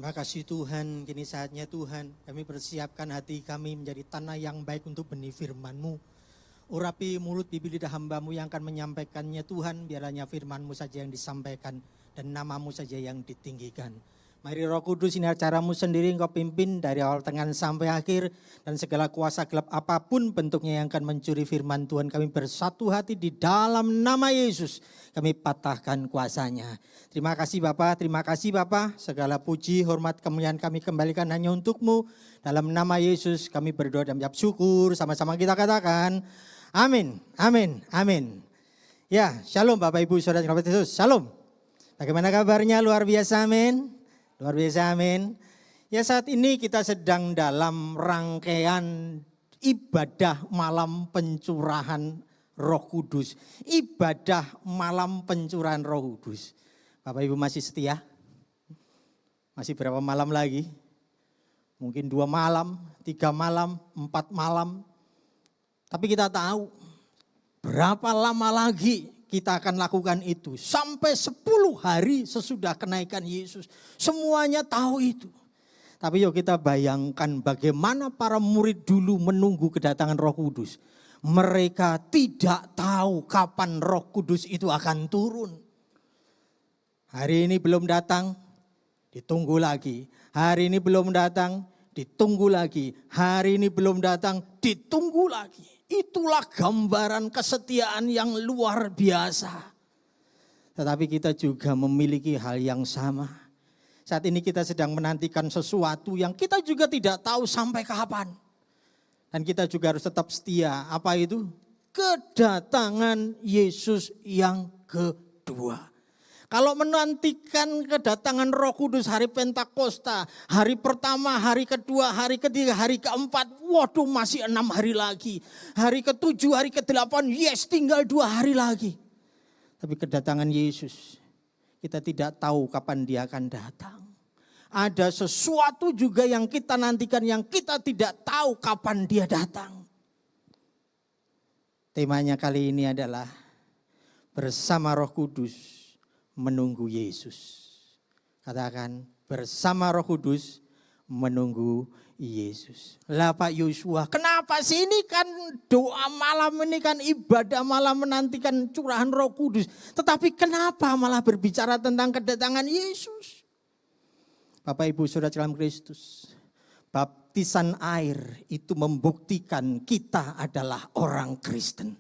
Terima kasih Tuhan, kini saatnya Tuhan kami persiapkan hati kami menjadi tanah yang baik untuk benih firman-Mu. Urapi mulut bibir lidah hamba-Mu yang akan menyampaikannya Tuhan, biar hanya firman-Mu saja yang disampaikan dan nama-Mu saja yang ditinggikan. Mari Roh Kudus, ini acara-Mu sendiri Engkau pimpin dari awal tengah sampai akhir, dan segala kuasa gelap apapun bentuknya yang akan mencuri firman Tuhan, kami bersatu hati di dalam nama Yesus. Kami patahkan kuasanya. Terima kasih Bapa, segala puji, hormat, kemuliaan kami kembalikan hanya untuk-Mu. Dalam nama Yesus kami berdoa dan mengucap syukur, sama-sama kita katakan amin, amin, amin. Ya, shalom Bapak Ibu Saudara Yesus, shalom. Bagaimana kabarnya? Luar biasa, amin. Luar biasa, amin. Ya, saat ini kita sedang dalam rangkaian ibadah malam pencurahan Roh Kudus. Ibadah malam pencurahan Roh Kudus. Bapak Ibu masih setia? Masih berapa malam lagi? Mungkin 2 malam, 3 malam, 4 malam. Tapi kita tahu berapa lama lagi kita akan lakukan itu. Sampai 10 hari sesudah kenaikan Yesus. Semuanya tahu itu. Tapi yuk kita bayangkan bagaimana para murid dulu menunggu kedatangan Roh Kudus. Mereka tidak tahu kapan Roh Kudus itu akan turun. Hari ini belum datang, ditunggu lagi. Hari ini belum datang, ditunggu lagi. Hari ini belum datang, ditunggu lagi. Itulah gambaran kesetiaan yang luar biasa. Tetapi kita juga memiliki hal yang sama. Saat ini kita sedang menantikan sesuatu yang kita juga tidak tahu sampai kapan. Dan kita juga harus tetap setia. Apa itu? Kedatangan Yesus yang kedua. Kalau menantikan kedatangan Roh Kudus hari Pentakosta, hari pertama, hari kedua, hari ketiga, hari keempat, waduh masih 6 hari lagi. Hari ke-7, hari ke-8, yes tinggal 2 hari lagi. Tapi kedatangan Yesus, kita tidak tahu kapan dia akan datang. Ada sesuatu juga yang kita nantikan yang kita tidak tahu kapan dia datang. Temanya kali ini adalah bersama Roh Kudus menunggu Yesus. Katakan bersama Roh Kudus menunggu Yesus. Lah Pak Yosua, kenapa sih ini kan doa malam ini kan ibadah malam menantikan curahan Roh Kudus. Tetapi kenapa malah berbicara tentang kedatangan Yesus? Bapak Ibu Saudara dalam Kristus, baptisan air itu membuktikan kita adalah orang Kristen.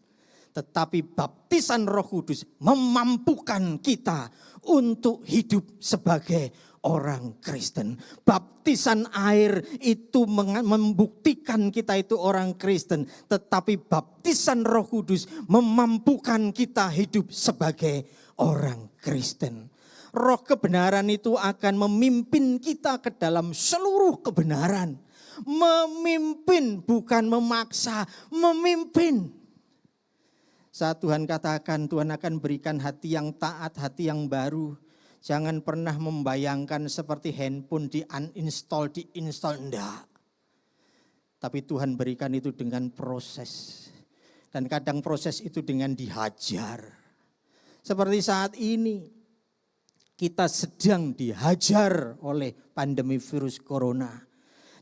Tetapi baptisan Roh Kudus memampukan kita untuk hidup sebagai orang Kristen. Baptisan air itu membuktikan kita itu orang Kristen. Tetapi baptisan Roh Kudus memampukan kita hidup sebagai orang Kristen. Roh kebenaran itu akan memimpin kita ke dalam seluruh kebenaran. Memimpin bukan memaksa, memimpin. Saat Tuhan katakan Tuhan akan berikan hati yang taat, hati yang baru. Jangan pernah membayangkan seperti handphone di-uninstall, di-install. Enggak. Tapi Tuhan berikan itu dengan proses. Dan kadang proses itu dengan dihajar. Seperti saat ini kita sedang dihajar oleh pandemi virus corona.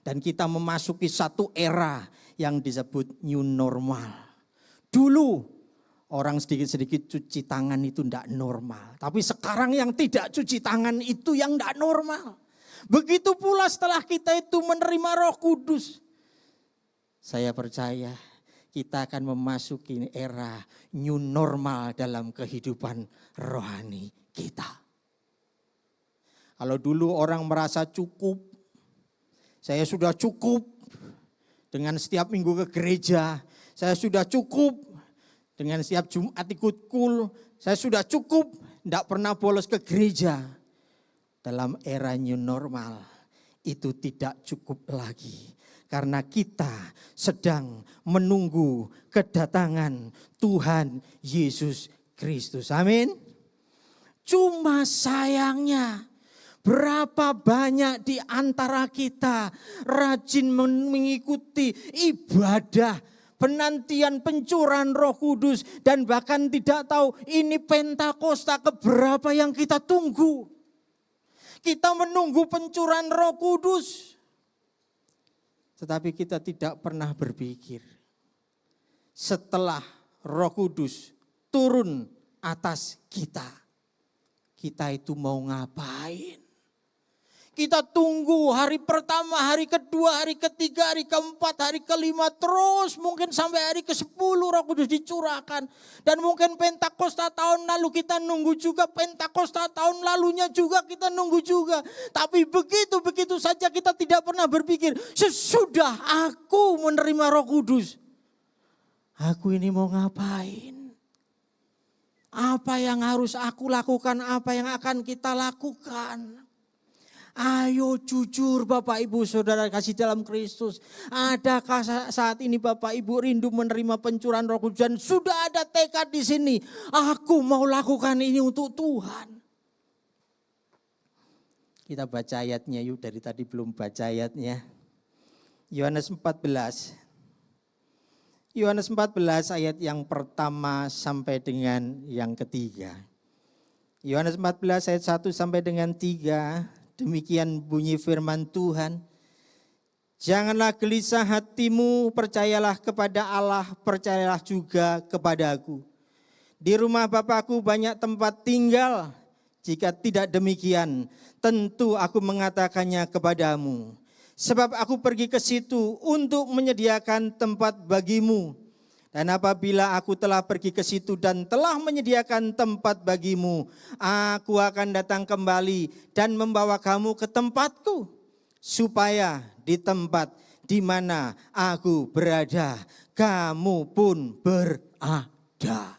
Dan kita memasuki satu era yang disebut new normal. Dulu orang sedikit-sedikit cuci tangan itu tidak normal. Tapi sekarang yang tidak cuci tangan itu yang tidak normal. Begitu pula setelah kita itu menerima Roh Kudus. Saya percaya kita akan memasuki era new normal dalam kehidupan rohani kita. Kalau dulu orang merasa cukup, saya sudah cukup dengan setiap minggu ke gereja. Saya sudah cukup dengan setiap Jumat ikut kul, saya sudah cukup, tidak pernah bolos ke gereja. Dalam era new normal, itu tidak cukup lagi. Karena kita sedang menunggu kedatangan Tuhan Yesus Kristus. Amin. Cuma sayangnya, berapa banyak di antara kita rajin mengikuti ibadah penantian pencurahan Roh Kudus dan bahkan tidak tahu ini Pentakosta keberapa yang kita tunggu. Kita menunggu pencurahan Roh Kudus. Tetapi kita tidak pernah berpikir setelah Roh Kudus turun atas kita, kita itu mau ngapain? Kita tunggu hari pertama, hari kedua, hari ketiga, hari keempat, hari kelima, terus mungkin sampai hari ke-10 Roh Kudus dicurahkan. Dan mungkin Pentakosta tahun lalu kita nunggu juga, Pentakosta tahun lalunya juga kita nunggu juga. Tapi begitu saja kita tidak pernah berpikir, sesudah aku menerima Roh Kudus, aku ini mau ngapain? Apa yang harus aku lakukan, apa yang akan kita lakukan? Ayo jujur Bapak Ibu Saudara kasih dalam Kristus. Adakah saat ini Bapak Ibu rindu menerima pencurahan Roh Kudus dan sudah ada tekad di sini. Aku mau lakukan ini untuk Tuhan. Kita baca ayatnya yuk, dari tadi belum baca ayatnya. Yohanes 14. Yohanes 14 ayat yang pertama sampai dengan yang ketiga. Yohanes 14 ayat 1 sampai dengan 3. Demikian bunyi firman Tuhan. Janganlah gelisah hatimu, percayalah kepada Allah, percayalah juga kepadaku. Di rumah Bapakku banyak tempat tinggal. Jika tidak demikian, tentu aku mengatakannya kepadamu. Sebab aku pergi ke situ untuk menyediakan tempat bagimu. Dan apabila aku telah pergi ke situ dan telah menyediakan tempat bagimu, aku akan datang kembali dan membawa kamu ke tempatku, supaya di tempat di mana aku berada, kamu pun berada.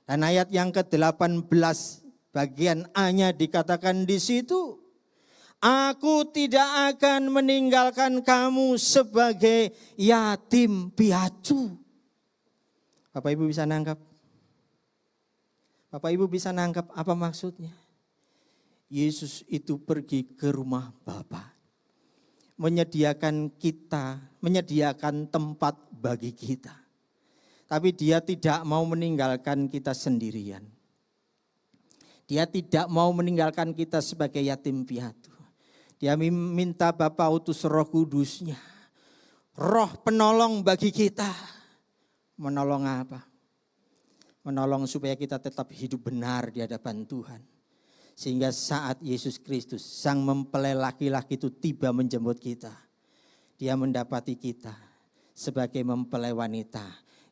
Dan ayat yang ke-18 bagian A-nya dikatakan di situ, aku tidak akan meninggalkan kamu sebagai yatim piatu. Bapak Ibu bisa nangkap? Bapak Ibu bisa nangkap apa maksudnya? Yesus itu pergi ke rumah Bapa, menyediakan tempat bagi kita. Tapi dia tidak mau meninggalkan kita sendirian. Dia tidak mau meninggalkan kita sebagai yatim piatu. Dia minta Bapa utus Roh Kudusnya, Roh penolong bagi kita. Menolong apa? Menolong supaya kita tetap hidup benar di hadapan Tuhan. Sehingga saat Yesus Kristus, sang mempelai laki-laki itu tiba menjemput kita, dia mendapati kita sebagai mempelai wanita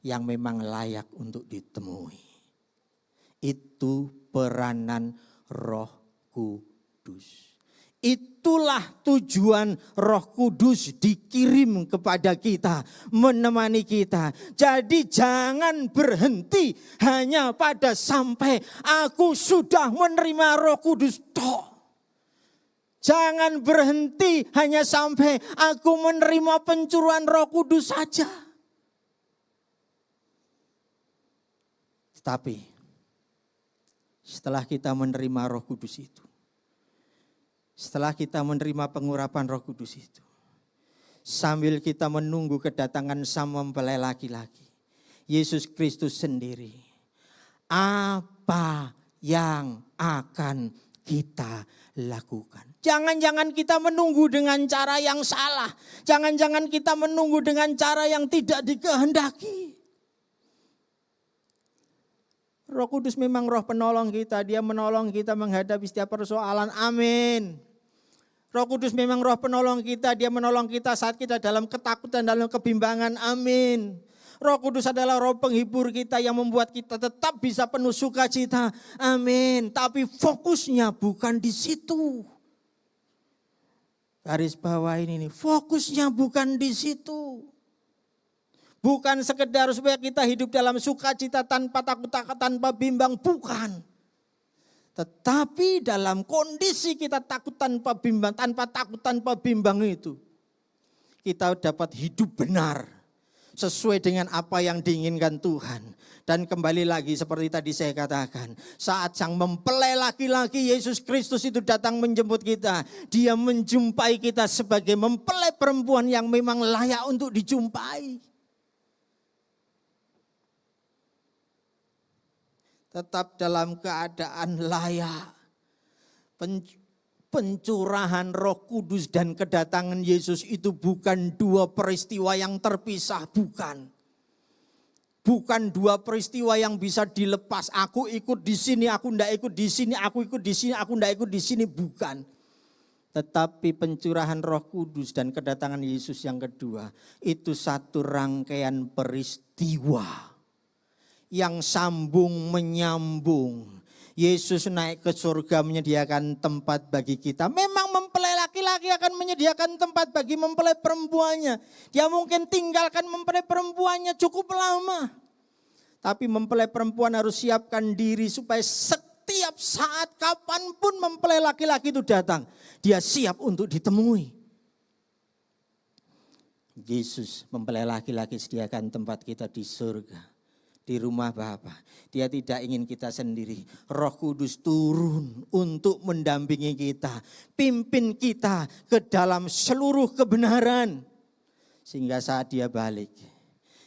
yang memang layak untuk ditemui. Itu peranan Roh Kudus. Itulah tujuan Roh Kudus dikirim kepada kita, menemani kita. Jadi jangan berhenti hanya pada sampai aku sudah menerima Roh Kudus toh. Jangan berhenti hanya sampai aku menerima pencurahan Roh Kudus saja. Tetapi setelah kita menerima Roh Kudus itu, setelah kita menerima pengurapan Roh Kudus itu, sambil kita menunggu kedatangan sang mempelai laki-laki, Yesus Kristus sendiri, apa yang akan kita lakukan? Jangan-jangan kita menunggu dengan cara yang salah. Jangan-jangan kita menunggu dengan cara yang tidak dikehendaki. Roh Kudus memang roh penolong kita. Dia menolong kita menghadapi setiap persoalan. Amin. Roh Kudus memang roh penolong kita. Dia menolong kita saat kita dalam ketakutan, dalam kebimbangan. Amin. Roh Kudus adalah roh penghibur kita yang membuat kita tetap bisa penuh sukacita. Amin. Tapi fokusnya bukan di situ. Garis bawah ini nih, fokusnya bukan di situ. Bukan sekedar supaya kita hidup dalam sukacita tanpa takut, tanpa bimbang, bukan. Tetapi dalam kondisi kita takut tanpa bimbang, tanpa takut tanpa bimbang itu, kita dapat hidup benar sesuai dengan apa yang diinginkan Tuhan. Dan kembali lagi seperti tadi saya katakan, saat sang mempelai laki-laki Yesus Kristus itu datang menjemput kita, dia menjumpai kita sebagai mempelai perempuan yang memang layak untuk dijumpai. Tetap dalam keadaan layak. Pencurahan Roh Kudus dan kedatangan Yesus itu bukan dua peristiwa yang terpisah, bukan. Bukan dua peristiwa yang bisa dilepas. Aku ikut di sini, aku ndak ikut di sini, aku ikut di sini, aku ndak ikut di sini, bukan. Tetapi pencurahan Roh Kudus dan kedatangan Yesus yang kedua itu satu rangkaian peristiwa yang sambung menyambung. Yesus naik ke surga menyediakan tempat bagi kita. Memang mempelai laki-laki akan menyediakan tempat bagi mempelai perempuannya. Dia mungkin tinggalkan mempelai perempuannya cukup lama. Tapi mempelai perempuan harus siapkan diri supaya setiap saat kapanpun mempelai laki-laki itu datang, dia siap untuk ditemui. Yesus mempelai laki-laki sediakan tempat kita di surga. Di rumah Bapa. Dia tidak ingin kita sendiri. Roh Kudus turun untuk mendampingi kita. Pimpin kita ke dalam seluruh kebenaran. Sehingga saat dia balik,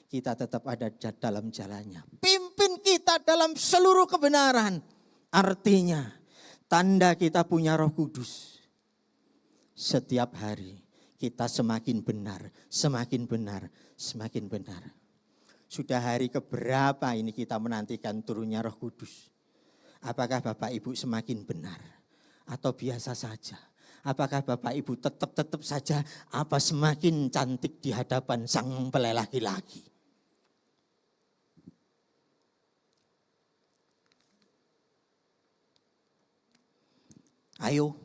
kita tetap ada dalam jalannya. Pimpin kita dalam seluruh kebenaran. Artinya, tanda kita punya Roh Kudus. Setiap hari kita semakin benar, semakin benar, semakin benar. Sudah hari keberapa ini kita menantikan turunnya Roh Kudus? Apakah Bapak Ibu semakin benar atau biasa saja? Apakah Bapak Ibu tetap saja apa semakin cantik di hadapan sang mempelai laki-laki? Ayo,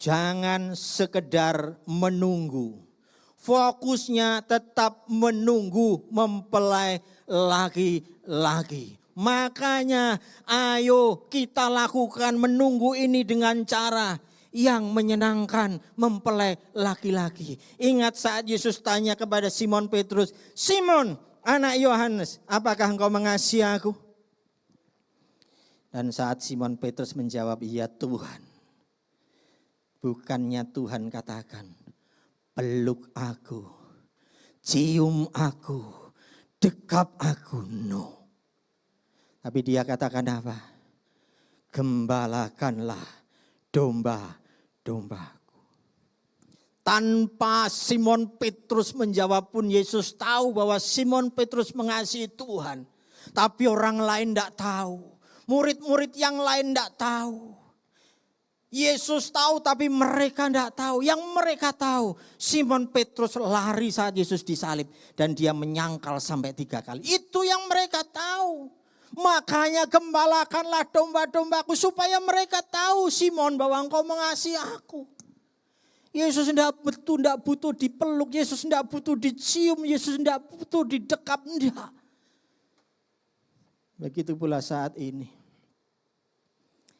jangan sekedar menunggu. Fokusnya tetap menunggu mempelai laki-laki. Makanya ayo kita lakukan menunggu ini dengan cara yang menyenangkan mempelai laki-laki. Ingat saat Yesus tanya kepada Simon Petrus, Simon anak Yohanes, apakah engkau mengasihi aku? Dan saat Simon Petrus menjawab, iya Tuhan. Bukannya Tuhan katakan, peluk aku, cium aku, dekap aku, no. Tapi dia katakan apa? Gembalakanlah domba-dombaku. Tanpa Simon Petrus menjawab pun Yesus tahu bahwa Simon Petrus mengasihi Tuhan. Tapi orang lain tidak tahu. Murid-murid yang lain tidak tahu. Yesus tahu tapi mereka tidak tahu. Yang mereka tahu Simon Petrus lari saat Yesus disalib. Dan dia menyangkal sampai 3 kali. Itu yang mereka tahu. Makanya gembalakanlah domba-dombaku supaya mereka tahu Simon bahwa engkau mengasihi aku. Yesus tidak butuh dipeluk. Yesus tidak butuh dicium. Yesus tidak butuh didekap. Tidak. Begitu pula saat ini.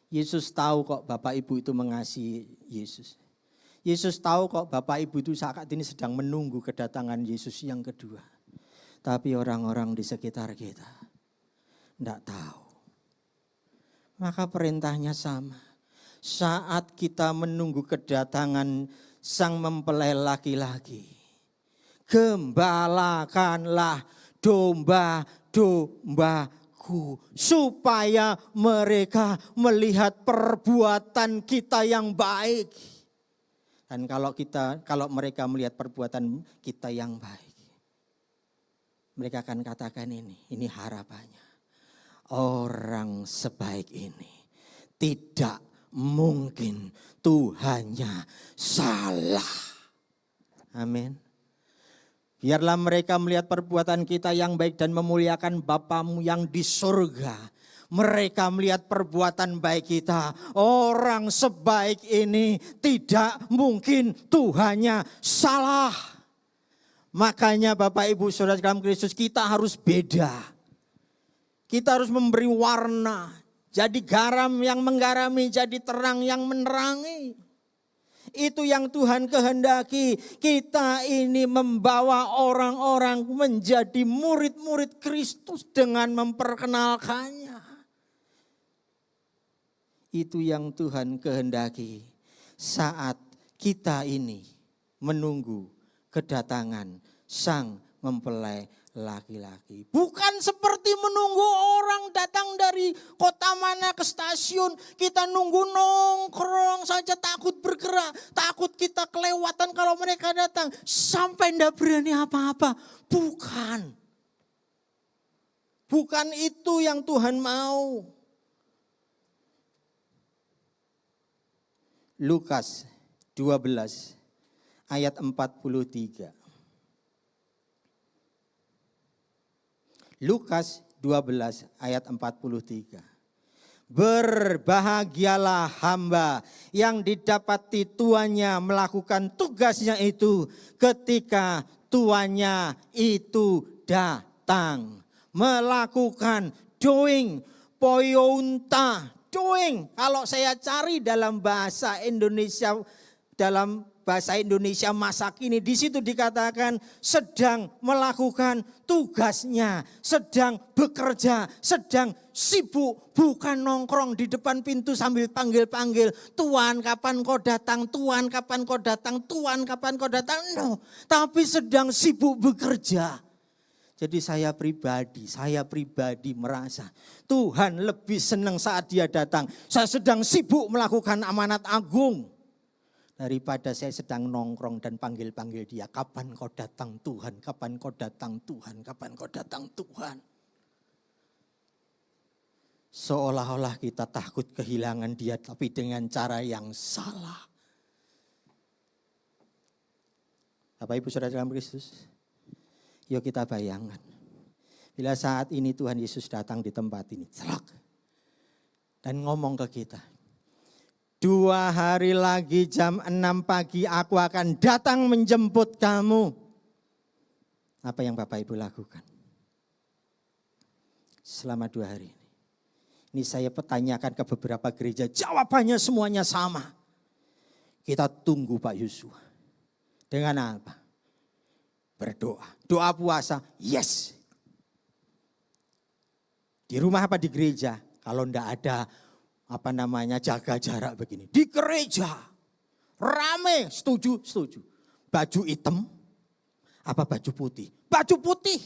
Yesus tahu kok Bapak Ibu itu mengasihi Yesus. Yesus tahu kok Bapak Ibu itu saat ini sedang menunggu kedatangan Yesus yang kedua. Tapi orang-orang di sekitar kita tidak tahu. Maka perintahnya sama. Saat kita menunggu kedatangan sang mempelai laki-laki, gembalakanlah domba-domba supaya mereka melihat perbuatan kita yang baik. Dan kalau mereka melihat perbuatan kita yang baik, mereka akan katakan ini harapannya. Orang sebaik ini tidak mungkin Tuhannya salah. Amin. Biarlah mereka melihat perbuatan kita yang baik dan memuliakan Bapamu yang di surga. Mereka melihat perbuatan baik kita. Orang sebaik ini tidak mungkin Tuhannya salah. Makanya Bapak Ibu Saudara dalam Kristus kita harus beda. Kita harus memberi warna. Jadi garam yang menggarami, jadi terang yang menerangi. Itu yang Tuhan kehendaki. Kita ini membawa orang-orang menjadi murid-murid Kristus dengan memperkenalkannya. Itu yang Tuhan kehendaki saat kita ini menunggu kedatangan sang mempelai laki-laki. Bukan seperti menunggu orang datang dari kota mana ke stasiun. Kita nunggu nongkrong saja, takut bergerak. Takut kita kelewatan kalau mereka datang. Sampai tidak berani apa-apa. Bukan. Bukan itu yang Tuhan mau. Lukas 12 ayat 43. Lukas 12 ayat 43. Berbahagialah hamba yang didapati tuannya melakukan tugasnya itu ketika tuannya itu datang. Melakukan doing, poiunta, doing. Kalau saya cari dalam bahasa Indonesia, dalam bahasa Indonesia masa kini, di situ dikatakan sedang melakukan tugasnya, sedang bekerja, sedang sibuk, bukan nongkrong di depan pintu sambil panggil-panggil, Tuhan kapan kau datang, Tuhan kapan kau datang, Tuhan kapan kau datang, no. Tapi sedang sibuk bekerja. Jadi saya pribadi merasa Tuhan lebih senang saat dia datang. Saya sedang sibuk melakukan amanat agung. Daripada saya sedang nongkrong dan panggil-panggil dia. Kapan kau datang Tuhan, kapan kau datang Tuhan, kapan kau datang Tuhan. Seolah-olah kita takut kehilangan dia tapi dengan cara yang salah. Bapak Ibu Saudara dalam Kristus, yuk kita bayangkan. Bila saat ini Tuhan Yesus datang di tempat ini, celak. Dan ngomong ke kita. 2 hari lagi jam 6 pagi aku akan datang menjemput kamu. Apa yang Bapak Ibu lakukan? Selama 2 hari ini. Ini saya pertanyakan ke beberapa gereja, jawabannya semuanya sama. Kita tunggu Pak Yosua. Dengan apa? Berdoa. Doa puasa, yes. Di rumah apa di gereja? Kalau enggak ada jaga jarak begini. Di gereja, rame, setuju. Baju hitam, apa baju putih? Baju putih.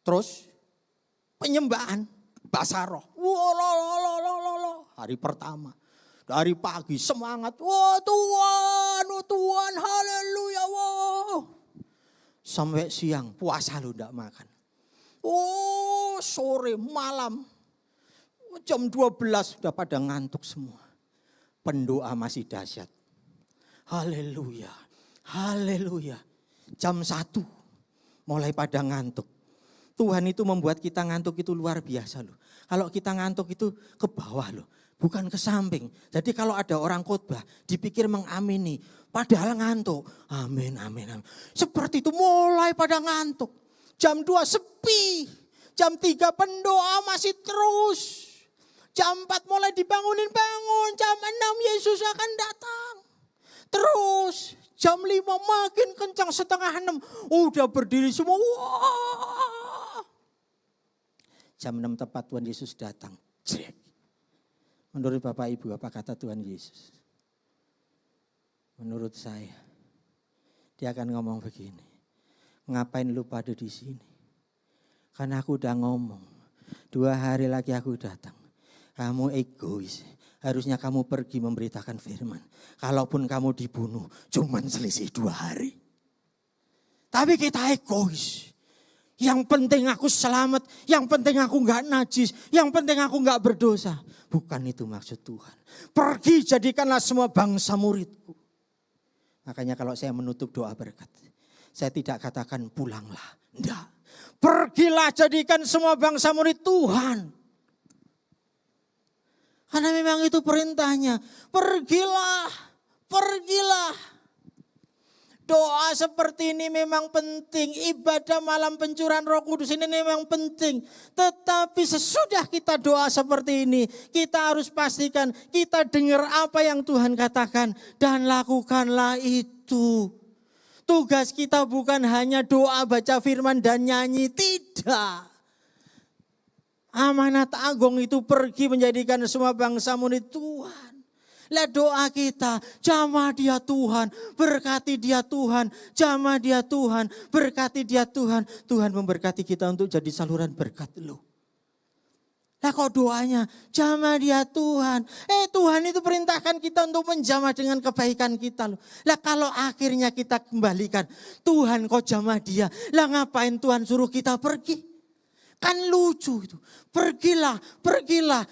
Terus penyembahan, basaroh. Hari pertama, dari pagi semangat. Wah Tuhan, haleluya. Sampai siang puasa lu enggak makan. Sore, malam. Jam 12 sudah pada ngantuk semua. Pendoa masih dahsyat. Haleluya. Haleluya. Jam 1 mulai pada ngantuk. Tuhan itu membuat kita ngantuk itu luar biasa loh. Kalau kita ngantuk itu ke bawah loh. Bukan ke samping. Jadi kalau ada orang khotbah dipikir mengamini. Padahal ngantuk. Amin. Seperti itu mulai pada ngantuk. Jam 2 sepi. Jam 3 pendoa masih terus. Jam 4 mulai dibangun. Jam 6 Yesus akan datang. Terus jam 5 makin kencang, setengah 6. Udah berdiri semua. Wah. Jam 6 tepat Tuhan Yesus datang. Cek. Menurut Bapak Ibu apa kata Tuhan Yesus? Menurut saya. Dia akan ngomong begini. Ngapain lu pada di sini? Karena aku udah ngomong. 2 hari lagi aku datang. Kamu egois, harusnya kamu pergi memberitakan firman. Kalaupun kamu dibunuh, cuman selisih 2 hari. Tapi kita egois. Yang penting aku selamat, yang penting aku gak najis, yang penting aku gak berdosa. Bukan itu maksud Tuhan. Pergi jadikanlah semua bangsa muridku. Makanya kalau saya menutup doa berkat, saya tidak katakan pulanglah. Enggak. Pergilah jadikan semua bangsa murid Tuhan. Karena memang itu perintahnya. Pergilah. Doa seperti ini memang penting. Ibadah malam pencurahan Roh Kudus ini memang penting. Tetapi sesudah kita doa seperti ini, kita harus pastikan kita dengar apa yang Tuhan katakan. Dan lakukanlah itu. Tugas kita bukan hanya doa, baca firman dan nyanyi. Tidak. Amanat agung itu pergi menjadikan semua bangsa murid Tuhan. Lihat doa kita, jamah dia Tuhan, berkati dia Tuhan, jamah dia Tuhan, berkati dia Tuhan. Tuhan memberkati kita untuk jadi saluran berkat lo. Lah kok doanya, jamah dia Tuhan. Tuhan itu perintahkan kita untuk menjamah dengan kebaikan kita loh. Lah kalau akhirnya kita kembalikan, Tuhan kok jamah dia. Lah ngapain Tuhan suruh kita pergi? Kan lucu itu. Pergilah,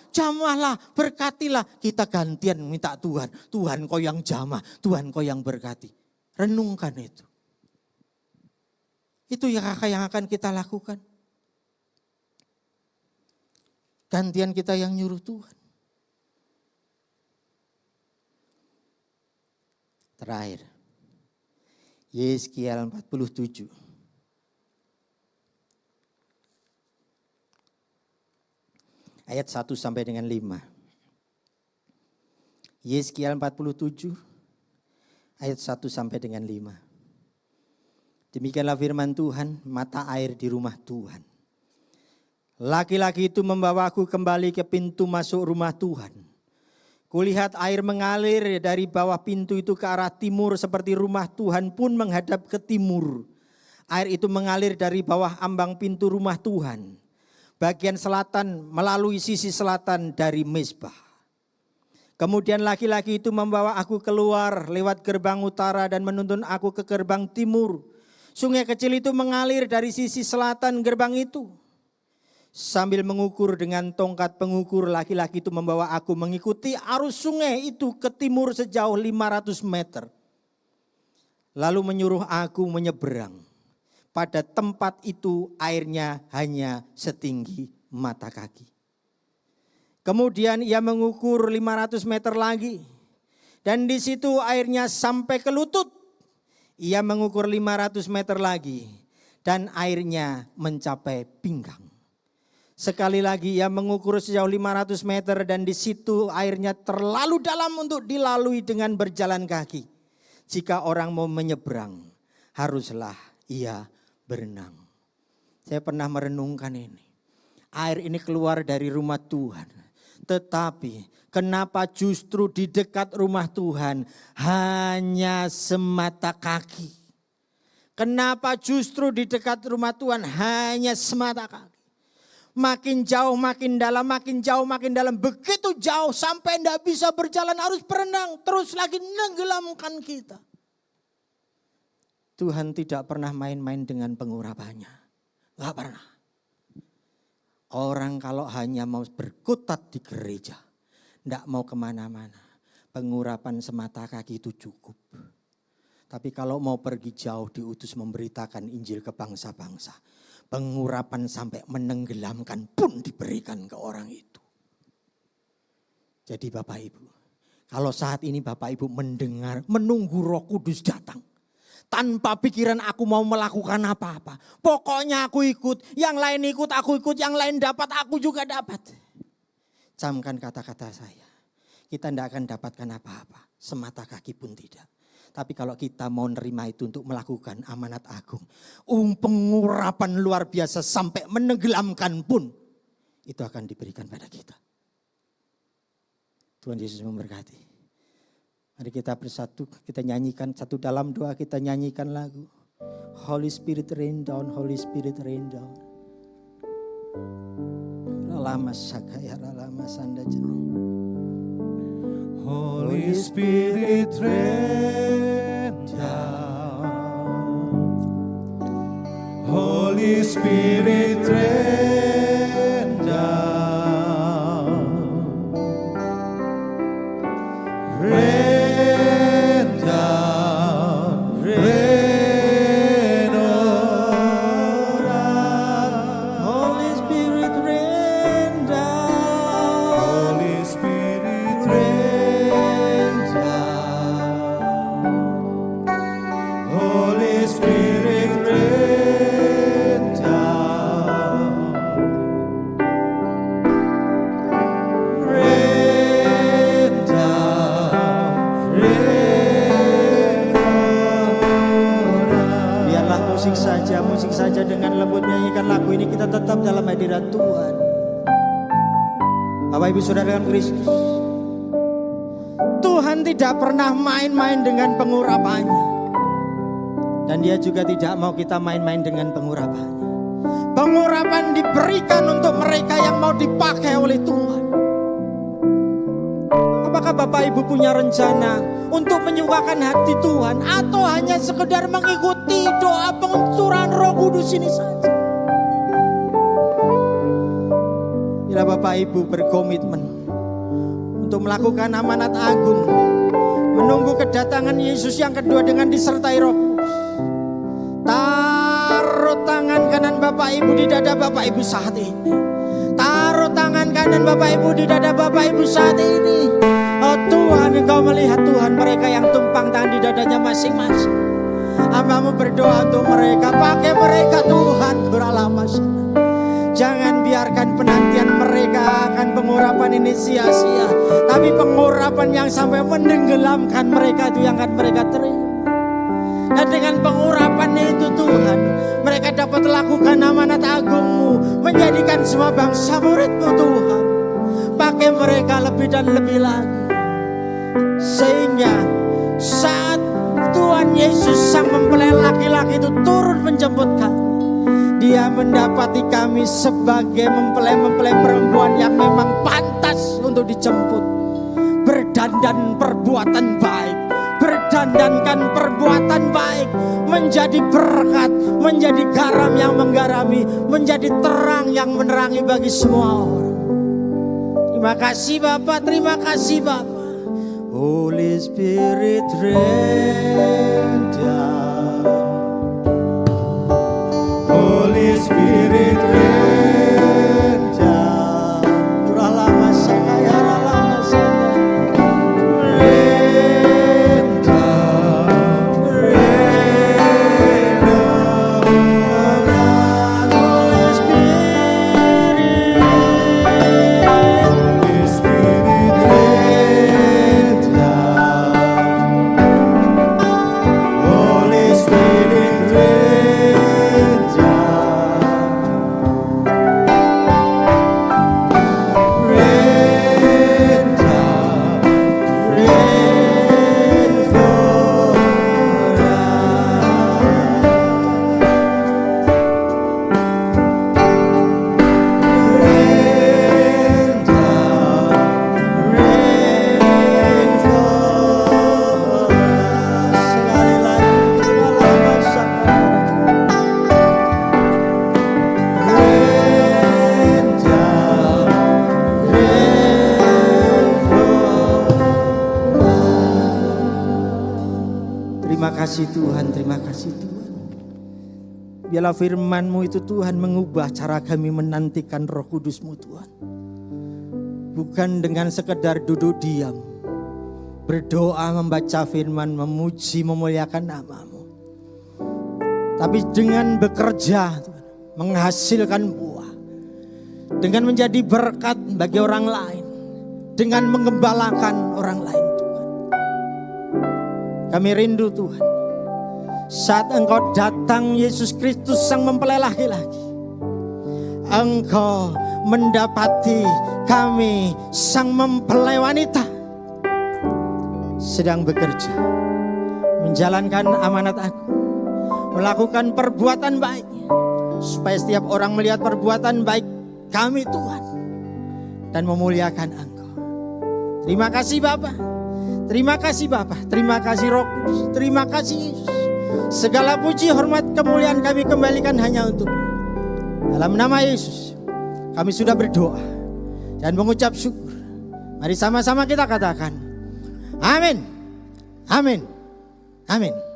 jamahlah, berkatilah. Kita gantian minta Tuhan. Tuhan kau yang jamah, Tuhan kau yang berkati. Renungkan itu. Itu yang akan kita lakukan. Gantian kita yang nyuruh Tuhan. Terakhir. Yeskiel 47. Ayat 1 sampai dengan 5. Yeskiel 47. Ayat 1 sampai dengan 5. Demikianlah firman Tuhan, mata air di rumah Tuhan. Laki-laki itu membawaku kembali ke pintu masuk rumah Tuhan. Kulihat air mengalir dari bawah pintu itu ke arah timur seperti rumah Tuhan pun menghadap ke timur. Air itu mengalir dari bawah ambang pintu rumah Tuhan. Bagian selatan melalui sisi selatan dari mezbah. Kemudian laki-laki itu membawa aku keluar lewat gerbang utara dan menuntun aku ke gerbang timur. Sungai kecil itu mengalir dari sisi selatan gerbang itu. Sambil mengukur dengan tongkat pengukur, laki-laki itu membawa aku mengikuti arus sungai itu ke timur sejauh 500 meter. Lalu menyuruh aku menyeberang. Pada tempat itu airnya hanya setinggi mata kaki. Kemudian ia mengukur 500 meter lagi. Dan di situ airnya sampai ke lutut. Ia mengukur 500 meter lagi. Dan airnya mencapai pinggang. Sekali lagi ia mengukur sejauh 500 meter dan di situ airnya terlalu dalam untuk dilalui dengan berjalan kaki. Jika orang mau menyeberang, haruslah ia berenang. Saya pernah merenungkan ini. Air ini keluar dari rumah Tuhan. Tetapi kenapa justru di dekat rumah Tuhan hanya semata kaki? Kenapa justru di dekat rumah Tuhan hanya semata kaki? Makin jauh, makin dalam, makin jauh, makin dalam. Begitu jauh sampai tidak bisa berjalan harus berenang. Terus lagi nenggelamkan kita. Tuhan tidak pernah main-main dengan pengurapannya. Gak pernah. Orang kalau hanya mau berkutat di gereja. Tidak mau kemana-mana. Pengurapan semata kaki itu cukup. Tapi kalau mau pergi jauh diutus memberitakan Injil ke bangsa-bangsa. Pengurapan sampai menenggelamkan pun diberikan ke orang itu. Jadi Bapak Ibu, kalau saat ini Bapak Ibu mendengar, menunggu Roh Kudus datang. Tanpa pikiran aku mau melakukan apa-apa. Pokoknya aku ikut, yang lain ikut, aku ikut, yang lain dapat, aku juga dapat. Camkan kata-kata saya. Kita tidak akan dapatkan apa-apa, semata kaki pun tidak. Tapi kalau kita mau nerima itu untuk melakukan amanat agung. Pengurapan luar biasa sampai menenggelamkan pun. Itu akan diberikan pada kita. Tuhan Yesus memberkati. Mari kita bersatu, kita nyanyikan satu dalam doa, kita nyanyikan lagu. Holy Spirit rain down, Holy Spirit rain down. Lama sakaya, lama sanda jenuh. Holy Spirit rain down. Holy Spirit rain down. Rain down, rain on us. Holy Spirit rain down. Holy Spirit rain down. Holy Spirit rain down. Rain down, rain on us. Biarlah musik saja dengan lembut menyanyikan lagu ini, kita tetap dalam hadirat Tuhan. Bapak Ibu Saudara dalam Kristus. Tuhan Tuhan tidak pernah main-main dengan pengurapannya. Dan dia juga tidak mau kita main-main dengan pengurapannya. Pengurapan diberikan untuk mereka yang mau dipakai oleh Tuhan. Apakah Bapak Ibu punya rencana untuk menyukakan hati Tuhan, atau hanya sekedar mengikuti doa pencurahan Roh Kudus ini saja? Bila Bapak Ibu berkomitmen untuk melakukan amanat agung, menunggu kedatangan Yesus yang kedua dengan disertai Roh Kudus, taruh tangan kanan Bapak Ibu di dada Bapak Ibu saat ini. Taruh tangan kanan Bapak Ibu di dada Bapak Ibu saat ini. Oh Tuhan, Engkau melihat Tuhan mereka yang tumpang tangan di dadanya masing-masing. Hamba-Mu berdoa untuk mereka, pakai mereka Tuhan. Jangan biarkan penantian mereka akan pengurapan ini sia-sia, tapi pengurapan yang sampai menenggelamkan mereka itu yang akan mereka terima. Dan dengan pengurapan itu Tuhan, mereka dapat lakukan amanat agung-Mu, menjadikan semua bangsa murid-Mu Tuhan. Pakai mereka lebih dan lebih lagi, sehingga saat Tuhan Yesus sang mempelai laki-laki itu turun menjemput kami, Dia mendapati kami sebagai mempelai-mempelai perempuan yang memang pantas untuk dijemput. Berdandan perbuatan baik, berdandankan perbuatan baik, menjadi berkat, menjadi garam yang menggarami, menjadi terang yang menerangi bagi semua orang. Terima kasih Bapak, terima kasih Bapak. Holy Spirit rain down, Holy Spirit rain down, Ralama sakaya ralama sakaya, rain down, rain down. Holy Spirit, Holy Spirit rain down, Holy Spirit rain down, rain down, rain for rain down, rain for sekali lagi ralama sakaya. rain down, rain for. Terima kasih Tuhan, terima kasih Tuhan. Biarlah firman-Mu itu Tuhan mengubah cara kami menantikan Roh Kudus-Mu Tuhan. Bukan dengan sekedar duduk diam, berdoa, membaca firman, memuji, memuliakan nama-Mu, tapi dengan bekerja Tuhan, menghasilkan buah, dengan menjadi berkat bagi orang lain, dengan mengembalakan orang lain Tuhan. Kami rindu Tuhan, saat Engkau datang Yesus Kristus sang mempelai laki-laki, Engkau mendapati kami sang mempelai wanita sedang bekerja, menjalankan amanat aku, melakukan perbuatan baik, supaya setiap orang melihat perbuatan baik kami Tuhan dan memuliakan Engkau. Terima kasih Bapa, terima kasih Bapa, terima kasih Roh Kudus, terima kasih Yesus. Segala puji, hormat, kemuliaan kami kembalikan hanya untuk dalam nama Yesus. Kami sudah berdoa dan mengucap syukur. Mari sama-sama kita katakan amin, amin, amin.